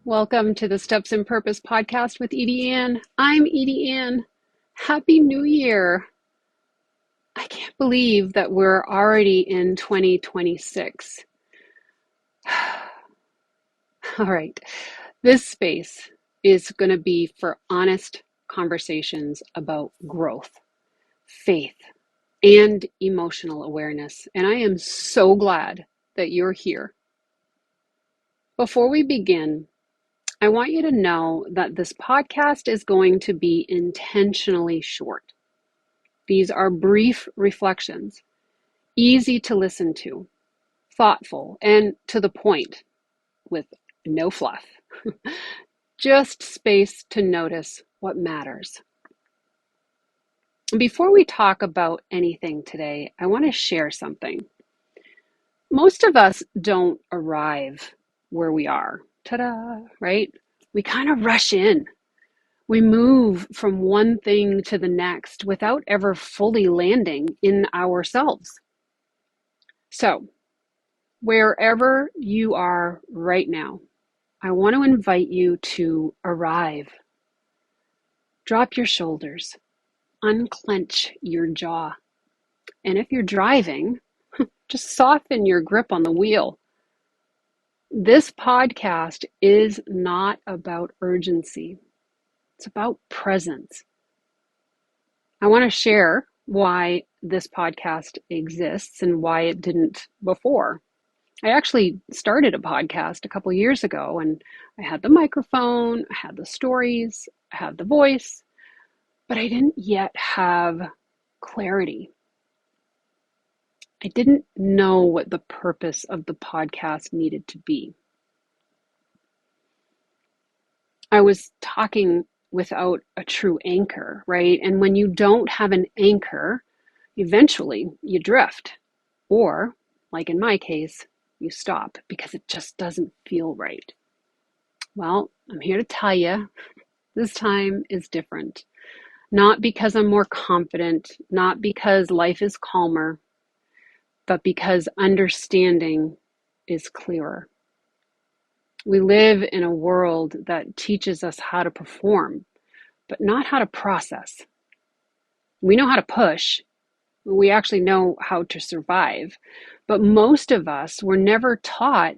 Welcome to the Steps in Purpose podcast with Edie Ann. I'm Edie Ann. Happy New Year. I can't believe that we're already in 2026. All right. This space is going to be for honest conversations about growth, faith, and emotional awareness. And I am so glad that you're here. Before we begin, I want you to know that this podcast is going to be intentionally short. These are brief reflections, easy to listen to, thoughtful, and to the point with no fluff. Just space to notice what matters. Before we talk about anything today, I want to share something. Most of us don't arrive where we are. Ta-da, right? We kind of rush in. We move from one thing to the next without ever fully landing in ourselves. So, wherever you are right now, I want to invite you to arrive. Drop your shoulders, unclench your jaw. And if you're driving, just soften your grip on the wheel. This podcast is not about urgency. It's about presence. I want to share why this podcast exists and why it didn't before. I actually started a podcast a couple years ago, and I had the microphone, I had the stories, I had the voice, but I didn't yet have clarity. I didn't know what the purpose of the podcast needed to be. I was talking without a true anchor, right? And when you don't have an anchor, eventually you drift. Or, like in my case, you stop because it just doesn't feel right. Well, I'm here to tell you this time is different. Not because I'm more confident, not because life is calmer, but because understanding is clearer. We live in a world that teaches us how to perform, but not how to process. We know how to push. We actually know how to survive. But most of us were never taught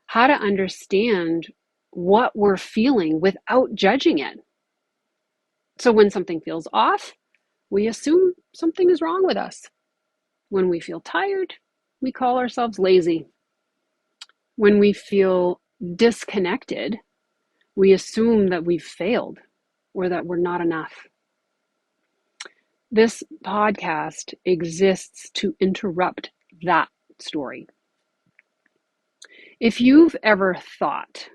how to understand what we're feeling without judging it. So when something feels off, we assume something is wrong with us. When we feel tired, we call ourselves lazy. When we feel disconnected, we assume that we've failed or that we're not enough. This podcast exists to interrupt that story. If you've ever thought,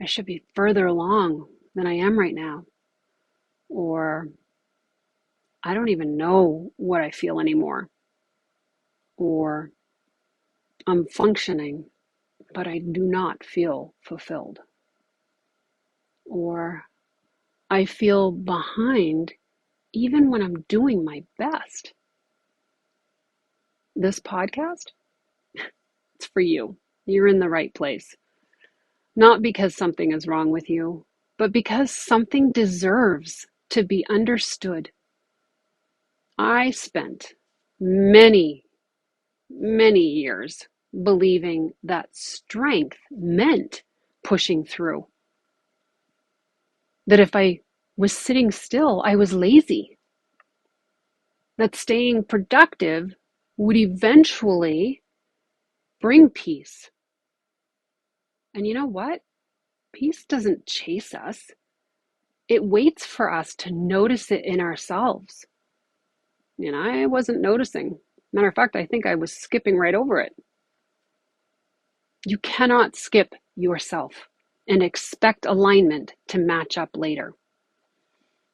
I should be further along than I am right now, or I don't even know what I feel anymore, or I'm functioning, but I do not feel fulfilled, or I feel behind even when I'm doing my best. This podcast, it's for you. You're in the right place. Not because something is wrong with you, but because something deserves to be understood. I spent many, many years believing that strength meant pushing through. That if I was sitting still, I was lazy. That staying productive would eventually bring peace. And you know what? Peace doesn't chase us. It waits for us to notice it in ourselves. And I wasn't noticing. Matter of fact, I think I was skipping right over it. You cannot skip yourself and expect alignment to match up later.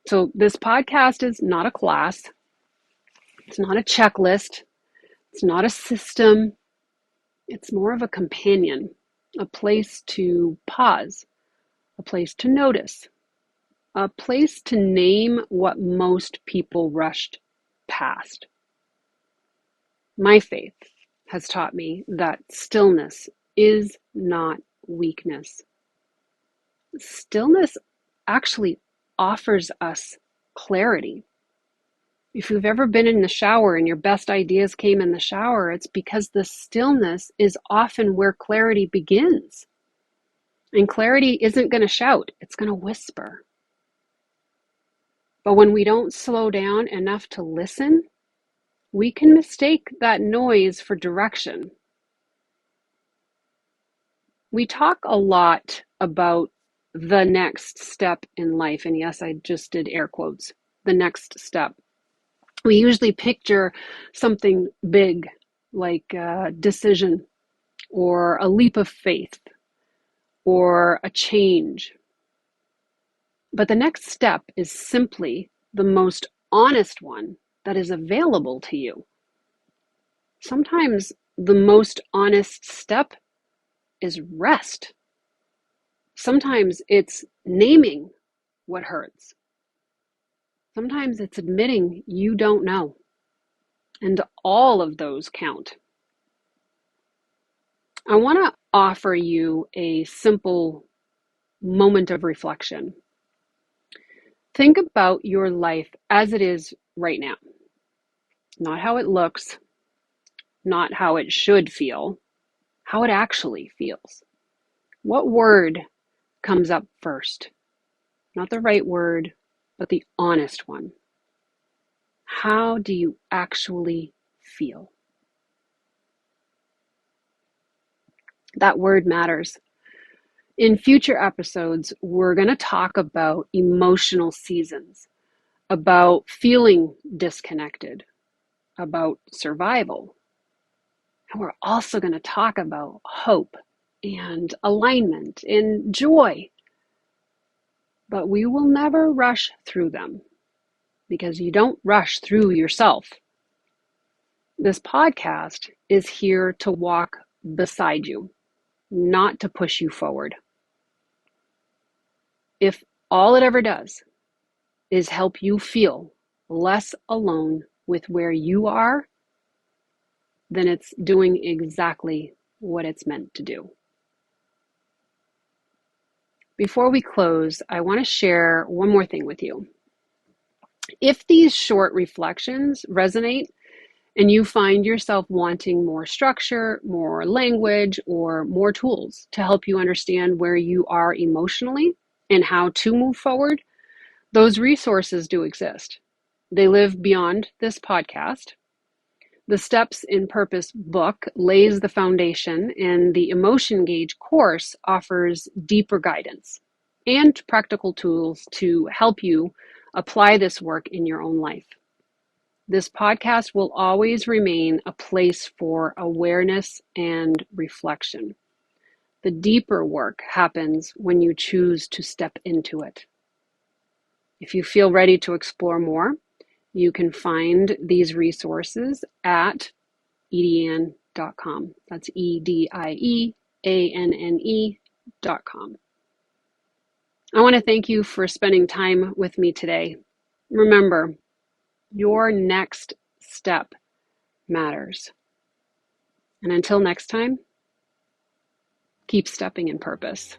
So this podcast is not a class. It's not a checklist. It's not a system. It's more of a companion, a place to pause, a place to notice, a place to name what most people rushed past. My faith has taught me that stillness is not weakness. Stillness actually offers us clarity. If you've ever been in the shower and your best ideas came in the shower, it's because the stillness is often where clarity begins. And clarity isn't going to shout, it's going to whisper. But when we don't slow down enough to listen, we can mistake that noise for direction. We talk a lot about the next step in life. And yes, I just did air quotes, the next step. We usually picture something big like a decision or a leap of faith or a change. But the next step is simply the most honest one that is available to you. Sometimes the most honest step is rest. Sometimes it's naming what hurts. Sometimes it's admitting you don't know. And all of those count. I want to offer you a simple moment of reflection. Think about your life as it is right now. Not how it looks, not how it should feel, how it actually feels. What word comes up first? Not the right word, but the honest one. How do you actually feel? That word matters. In future episodes, we're going to talk about emotional seasons, about feeling disconnected, about survival. And we're also going to talk about hope and alignment and joy. But we will never rush through them because you don't rush through yourself. This podcast is here to walk beside you, not to push you forward. If all it ever does is help you feel less alone with where you are, then it's doing exactly what it's meant to do. Before we close, I want to share one more thing with you. If these short reflections resonate and you find yourself wanting more structure, more language, or more tools to help you understand where you are emotionally and how to move forward, those resources do exist. They live beyond this podcast. The Steps in Purpose book lays the foundation, and the Emotion Gauge course offers deeper guidance and practical tools to help you apply this work in your own life. This podcast will always remain a place for awareness and reflection. The deeper work happens when you choose to step into it. If you feel ready to explore more, you can find these resources at edieanne.com. That's EDIEANNE.com. I want to thank you for spending time with me today. Remember, your next step matters. And until next time, keep stepping in purpose.